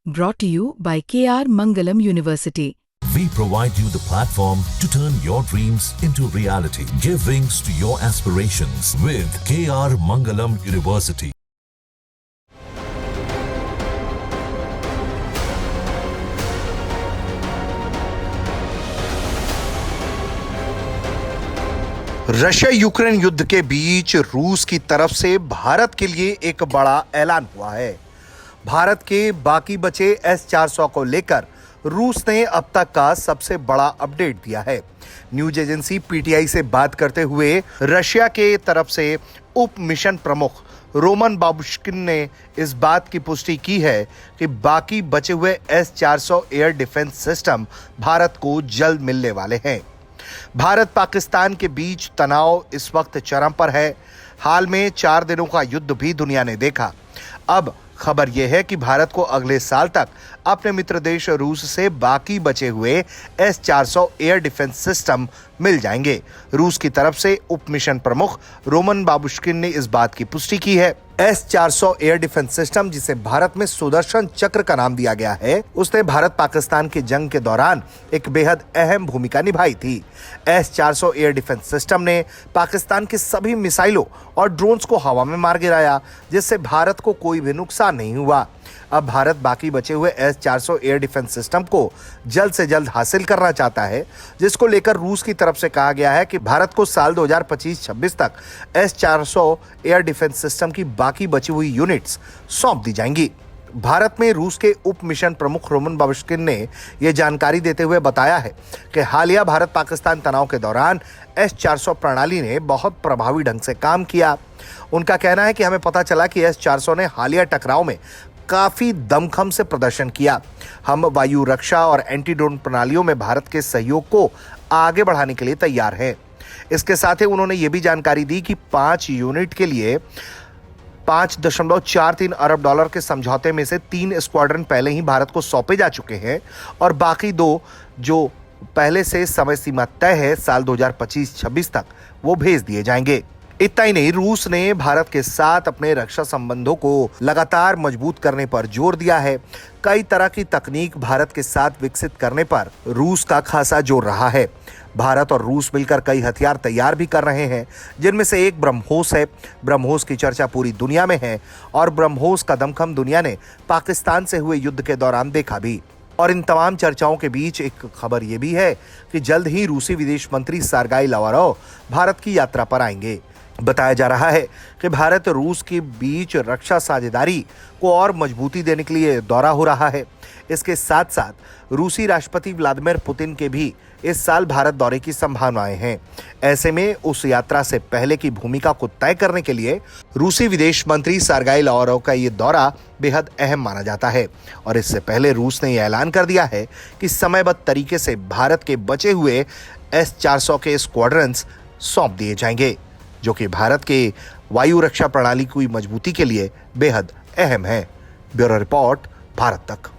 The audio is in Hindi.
Brought to you by KR Mangalam University. We provide you the platform to turn your dreams into reality. Give wings to your aspirations with KR Mangalam University. Russia Ukraine युद्ध के बीच रूस की तरफ से भारत के लिए एक बड़ा ऐलान हुआ है। भारत के बाकी बचे S-400 को लेकर रूस ने अब तक का सबसे बड़ा अपडेट दिया है। न्यूज एजेंसी पीटीआई से बात करते हुए रशिया के तरफ से उप मिशन प्रमुख रोमन बाबुश्किन ने इस बात की पुष्टि की है कि बाकी बचे हुए S-400 air defence system Bharat को जल्द मिलने वाले हैं। भारत पाकिस्तान के बीच तनाव इस वक्त चरम पर है। हाल में 4 दिनों का युद्ध भी दुनिया ने देखा। अब खबर यह है कि भारत को अगले साल तक अपने मित्र देश रूस से बाकी बचे हुए S-400 एयर डिफेंस सिस्टम मिल जाएंगे। रूस की तरफ से उप मिशन प्रमुख रोमन बाबुश्किन ने इस बात की पुष्टि की है। S-400 एयर डिफेंस सिस्टम, जिसे भारत में सुदर्शन चक्र का नाम दिया गया है, उसने भारत पाकिस्तान की जंग के दौरान एक बेहद अहम भूमिका निभाई थी। S-400 एयर डिफेंस सिस्टम ने पाकिस्तान के सभी मिसाइलों और ड्रोन्स को हवा में मार गिराया, जिससे भारत को कोई भी नुकसान नहीं हुआ। अब भारत बाकी बचे हुए S-400 एयर डिफेंस सिस्टम को जल्द से जल्द हासिल करना चाहता है, जिसको लेकर रूस की तरफ से कहा गया है कि भारत को साल 2025-26 तक S-400 एयर डिफेंस सिस्टम की बाकी बची हुई यूनिट्स सौंप दी जाएंगी। भारत में रूस के उप मिशन प्रमुख रोमन बाबुश्किन ने यह जानकारी देते हुए बताया है कि हालिया भारत पाकिस्तान तनाव के दौरान S-400 प्रणाली ने बहुत प्रभावी ढंग से काम किया। उनका कहना है कि हमें पता चला कि S-400 ने हालिया टकराव में काफी दमखम से प्रदर्शन किया। हम वायु रक्षा और एंटी ड्रोन प्रणालियों में भारत के सहयोग को आगे बढ़ाने के लिए तैयार हैं। इसके साथ ही उन्होंने ये भी जानकारी दी कि 5 यूनिट के लिए 5.43 अरब डॉलर के समझौते में से 3 स्क्वाड्रन पहले ही भारत को सौंपे जा चुके हैं और बाकी 2 जो पहले से समय सीमा तय है साल 2025-26 तक, वो भेज दिए जाएंगे। इतना ही नहीं, रूस ने भारत के साथ अपने रक्षा संबंधों को लगातार मजबूत करने पर जोर दिया है। कई तरह की तकनीक भारत के साथ विकसित करने पर रूस का खासा जोर रहा है। भारत और रूस मिलकर कई हथियार तैयार भी कर रहे हैं, जिनमें से एक ब्रह्मोस है। ब्रह्मोस की चर्चा पूरी दुनिया में है और ब्रह्मोस का दमखम दुनिया ने पाकिस्तान से हुए युद्ध के दौरान देखा भी। और इन तमाम चर्चाओं के बीच एक खबर यह भी है कि जल्द ही रूसी विदेश मंत्री सर्गेई लावरोव भारत की यात्रा पर आएंगे। बताया जा रहा है कि भारत रूस के बीच रक्षा साझेदारी को और मजबूती देने के लिए दौरा हो रहा है। इसके साथ साथ रूसी राष्ट्रपति व्लादिमीर पुतिन के भी इस साल भारत दौरे की संभावनाएं हैं। ऐसे में उस यात्रा से पहले की भूमिका को तय करने के लिए रूसी विदेश मंत्री सर्गेई लावरोव का ये दौरा बेहद अहम माना जाता है। और इससे पहले रूस ने यह ऐलान कर दिया है कि समयबद्ध तरीके से भारत के बचे हुए S-400 के स्क्वाड्रन्स सौंप दिए जाएंगे, जो कि भारत के वायु रक्षा प्रणाली की मजबूती के लिए बेहद अहम है। ब्यूरो रिपोर्ट, भारत तक।